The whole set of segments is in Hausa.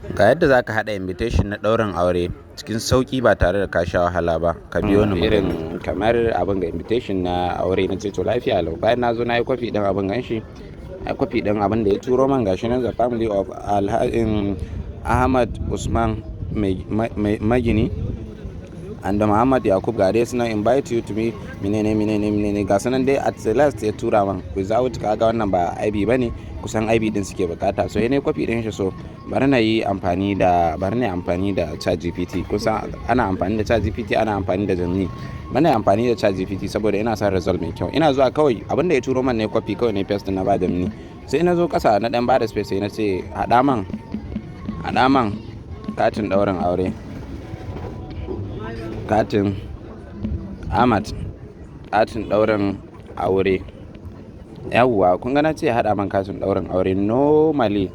Ga yadda za ka haɗa invitation na ɗaurin aure cikin sauƙi ba tare da ka sha wahala ba. Ka biyo ni irin kamar abin ga invitation na aure na ce to lafiya lau. Bayan na zo na yi kwafi ɗin abin ganshi, a kwafi ɗin abin da ya turo man gashi nan, the family of Ahmad Usman Magini and Muhammad Yakub ga dai suna invite you to me menene ga sanan dai at the last ya tura man without kaga wannan ba IB bane, kusan IB din suke bukata. So ne kwafi din shi, so bari na amfani da ChatGPT. kusan ana amfani da ChatGPT, ana amfani da Gemini. Bana amfani da ChatGPT saboda ina son result mai kyau. Ina zuwa kawai abinda ya turo man ne kwafi kawai ne paste na ba Gemini. Sai na zo kasa na dan bada space sai na ce hada man katin daurin aure, katin Ahmad, katin daurin aure. Yawwa kun ga na ce hada man katin daurin aure normally,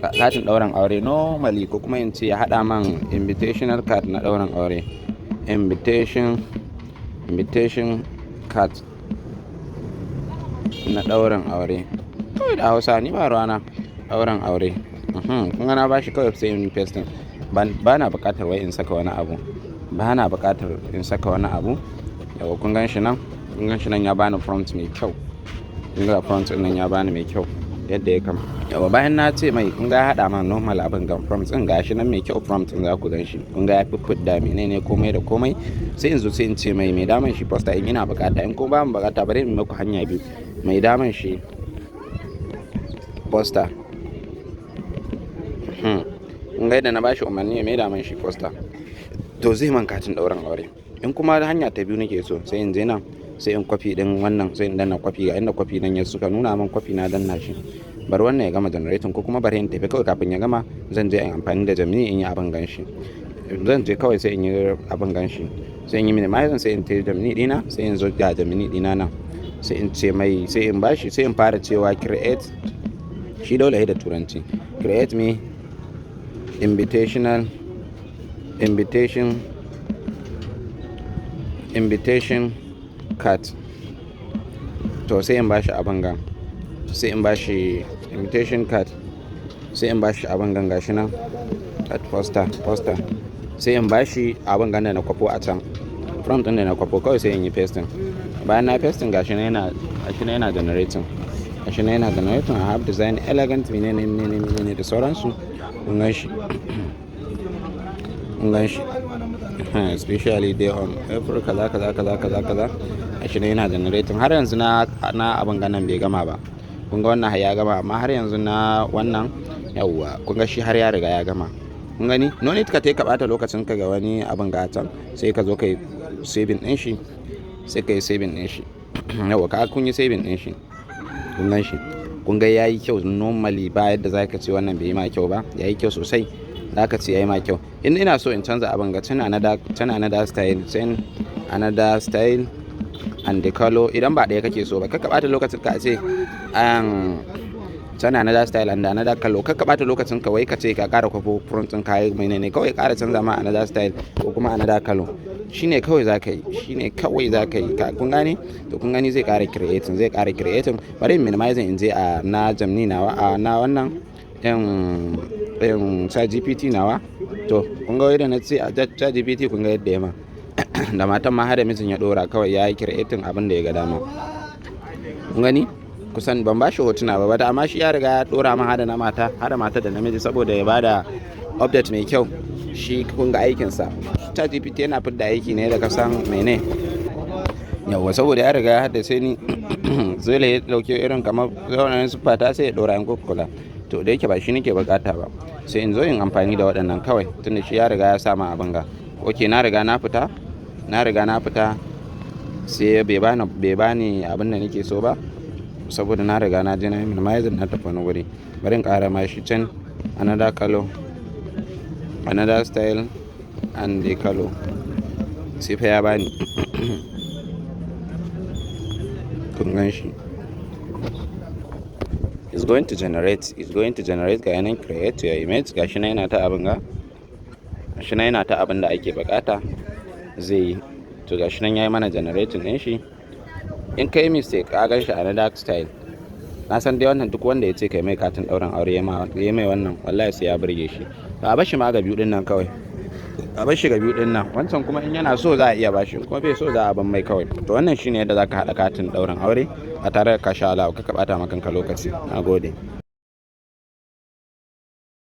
katin daurin aure normally, ko kuma in ce ya hada man invitational card na daurin aure, invitation card na daurin aure. Kawai da Hausa ni ba ruwana, daurin aure. Kun ga na bashi kawai sai in paste. Ba na buƙatar wai in saka wani abu, yawa kun gan shi nan ya bani prompt mai kyau. Kun ga prompt din nan ya bani mai kyau yadda ya kama. Yawa bayan na ce mai kun ga hada man normal abin ga prompt din gashi nan mai kyau, prompt din za ku gan shi. Kun ga ya fiffida menene komai da komai. Sai in zo sai in ce mai daman shi poster in ina buƙata, in ko ba mu buƙata bari in muku hanya biyu. Mai daman shi poster. In ga yadda na bashi umarni mai daman shi poster, to zai man katin dauran aure. In kuma hanya ta biyu nake so, sai in je nan sai in kwafi din wannan, sai in danna kwafi ga inda kwafi nan ya suka nuna min kwafi na danna shi. Bar wannan ya gama generating, ko kuma bari in tafi kawai kafin ya gama zan je in amfani da Gemini in yi abin ganshi. Zan je kawai sai in yi abin ganshi, sai in yi minimize, sai in tafi Gemini dina, sai in zo ga Gemini dina nan, sai in ce mai, sai in bashi, sai in fara cewa create, shi dole da turanci, create me invitation card. To sai in bashi abin gan, sai in bashi invitation card, sai in bashi abin gan gashi nan at poster. Sai in bashi abin gan da na kwafo a can, prompt din da na kwafo kawai sai in yi pasting. Bayan na pasting gashi nan yana generating. I have design elegant menene da sauransu. Kun gan shi especially day on April kaza. Shi ne yana generating. Har yanzu na abin ganan bai gama ba. Kun ga wannan ya gama, amma har yanzu na wannan yawwa kun ga shi har ya riga ya gama. Kun gani no need ka ka bata lokacin ka ga wani abin gatan, sai ka zo kai saving din shi, yawwa ka kun yi saving din shi. Kun gan shi, kun ga yayi kyau normally, ba yadda zaka ce wannan bai yi ma kyau ba, yayi kyau sosai. Zaka ce yayi ma kyau. In ina so in canza abin ga tana another style and the color. Idan ba ɗaya kake so ba, kakka bata lokacin ka ce tana another style and another color. Kakka bata lokacin ka wai ka ce ka ƙara kwafo prompt ɗin kayan menene, kawai ƙara canza ma another style ko kuma another color. Shine kawai zaka yi. Kun gane? To kun gani zai ƙara creating. Bari in minimizing in je a na Gemini nawa, na wannan ChatGPT nawa. To kun ga yadda na ce a ChatGPT, kun ga yadda ya ma da matan ma hada mijin ya dora, kawai ya yi creating abin da ya ga dama. Kun gani kusan ban bashi hotuna ba, amma shi ya riga ya dora ma hada mata da namiji saboda ya bada update mai kyau. Shi kun ga aikinsa. ChatGPT yana fidda aiki ne da kasan mene yawa, saboda ya riga ya haddace ni zai ya dauke irin kamar zaunayen sufata sai ya dora in kula. To da yake ba shi nake bukata ba, sai in zo in amfani da waɗannan kawai, tunda shi ya riga ya sama abin ga. Okay, na riga na fita sai bai bani abin da nake so ba, saboda na riga na je na minimize na tafi wani wuri. Bari in ƙara ma shi can another color, another style and the color. Sai fa ya bani kun gan shi. It's going to generate ga yanan create your image. Gashi nan yana ta abin da ake bukata zai yi. To gashi nan yayi mana generating din shi. In kai mistake ka gan shi another style, na san dai wannan duk wanda ya ce kai mai katin ɗaurin aure ya mai wannan wallahi sai ya burge shi. To a bashi ma ga biyu din nan kawai, a bashi ga biyu din nan, wancan kuma in yana so za a iya bashi, kuma bai so za a ban mai kawai. To wannan shine yadda zaka haɗa katin ɗaurin aure a tare da ka sha Allah ka bata maka lokaci. Nagode.